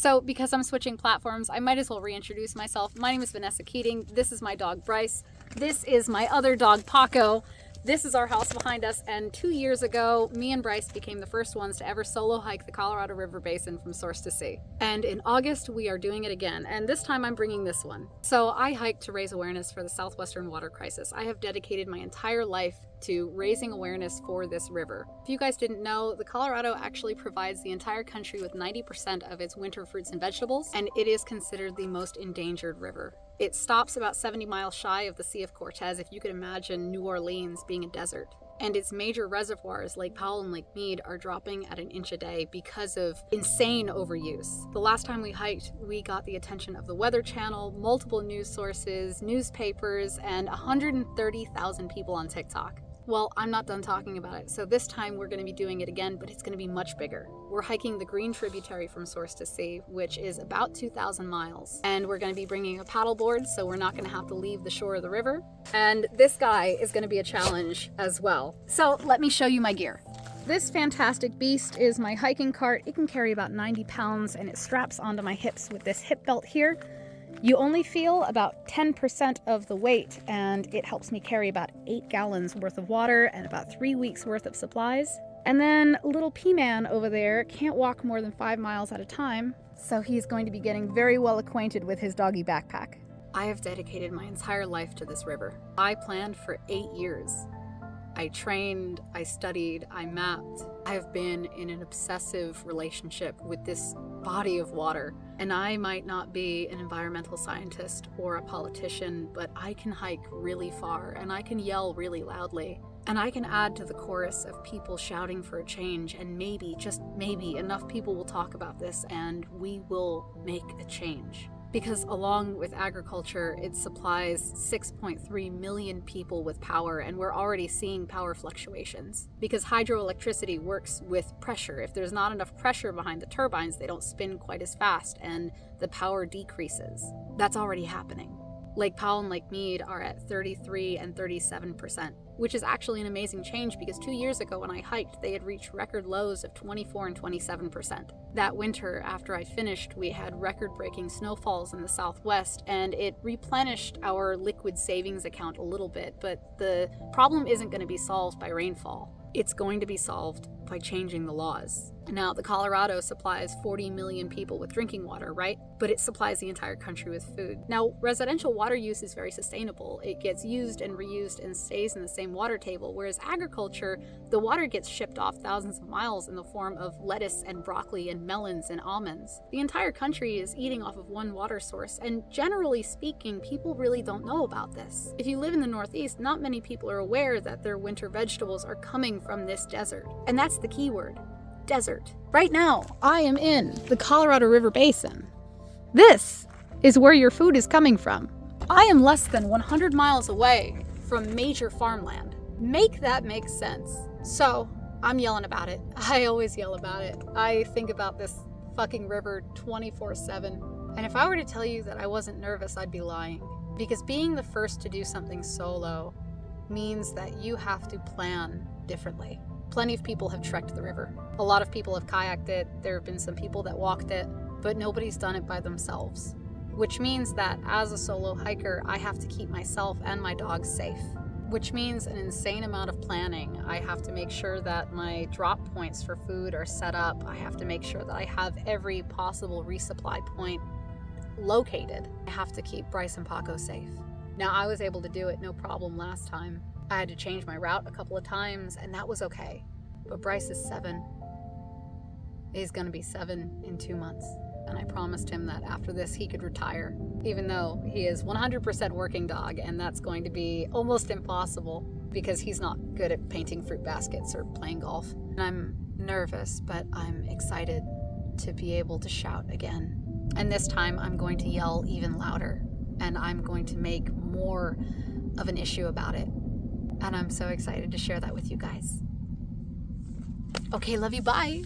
So because I'm switching platforms, I might as well reintroduce myself. My name is Vanessa Keating. This is my dog, Bryce. This is my other dog, Paco. This is our house behind us, and 2 years ago, me and Bryce became the first ones to ever solo hike the Colorado River Basin from source to sea. And in August, we are doing it again, and this time I'm bringing this one. So I hiked to raise awareness for the southwestern water crisis. I have dedicated my entire life to raising awareness for this river. If you guys didn't know, the Colorado actually provides the entire country with 90% of its winter fruits and vegetables, and it is considered the most endangered river. It stops about 70 miles shy of the Sea of Cortez, if you could imagine New Orleans being a desert. And its major reservoirs, Lake Powell and Lake Mead, are dropping at an inch a day because of insane overuse. The last time we hiked, we got the attention of the Weather Channel, multiple news sources, newspapers, and 130,000 people on TikTok. Well, I'm not done talking about it, so this time we're going to be doing it again, but it's going to be much bigger. We're hiking the Green Tributary from source to sea, which is about 2,000 miles. And we're going to be bringing a paddleboard, so we're not going to have to leave the shore of the river. And this guy is going to be a challenge as well. So let me show you my gear. This fantastic beast is my hiking cart. It can carry about 90 pounds, and it straps onto my hips with this hip belt here. You only feel about 10% of the weight, and it helps me carry about 8 gallons worth of water and about 3 weeks worth of supplies. And then little P-Man over there can't walk more than 5 miles at a time, so he's going to be getting very well acquainted with his doggy backpack. I have dedicated my entire life to this river. I planned for 8 years. I trained, I studied, I mapped. I've been in an obsessive relationship with this body of water. And I might not be an environmental scientist or a politician, but I can hike really far and I can yell really loudly. And I can add to the chorus of people shouting for a change, and maybe, just maybe, enough people will talk about this and we will make a change. Because along with agriculture, it supplies 6.3 million people with power, and we're already seeing power fluctuations. Because hydroelectricity works with pressure. If there's not enough pressure behind the turbines, they don't spin quite as fast, and the power decreases. That's already happening. Lake Powell and Lake Mead are at 33 and 37%, which is actually an amazing change because 2 years ago when I hiked, they had reached record lows of 24 and 27%. That winter, after I finished, we had record-breaking snowfalls in the southwest, and it replenished our liquid savings account a little bit, but the problem isn't going to be solved by rainfall. It's going to be solved by changing the laws. Now, the Colorado supplies 40 million people with drinking water, right? But it supplies the entire country with food. Now, residential water use is very sustainable. It gets used and reused and stays in the same water table, whereas agriculture, the water gets shipped off thousands of miles in the form of lettuce and broccoli and melons and almonds. The entire country is eating off of one water source, and generally speaking, people really don't know about this. If you live in the Northeast, not many people are aware that their winter vegetables are coming from this desert. And that's the key word. Desert. Right now, I am in the Colorado River Basin. This is where your food is coming from. I am less than 100 miles away from major farmland. Make that make sense. So, I'm yelling about it. I always yell about it. I think about this fucking river 24/7. And if I were to tell you that I wasn't nervous, I'd be lying. Because being the first to do something solo means that you have to plan differently. Plenty of people have trekked the river. A lot of people have kayaked it. There have been some people that walked it, but nobody's done it by themselves. Which means that as a solo hiker, I have to keep myself and my dogs safe. Which means an insane amount of planning. I have to make sure that my drop points for food are set up. I have to make sure that I have every possible resupply point located. I have to keep Bryce and Paco safe. Now, I was able to do it no problem last time. I had to change my route a couple of times, and that was okay. But Bryce is 7. He's gonna be 7 in 2 months. And I promised him that after this he could retire, even though he is 100% working dog, and that's going to be almost impossible because he's not good at painting fruit baskets or playing golf. And I'm nervous, but I'm excited to be able to shout again. And this time I'm going to yell even louder, and I'm going to make more of an issue about it. And I'm so excited to share that with you guys. Okay, love you, bye.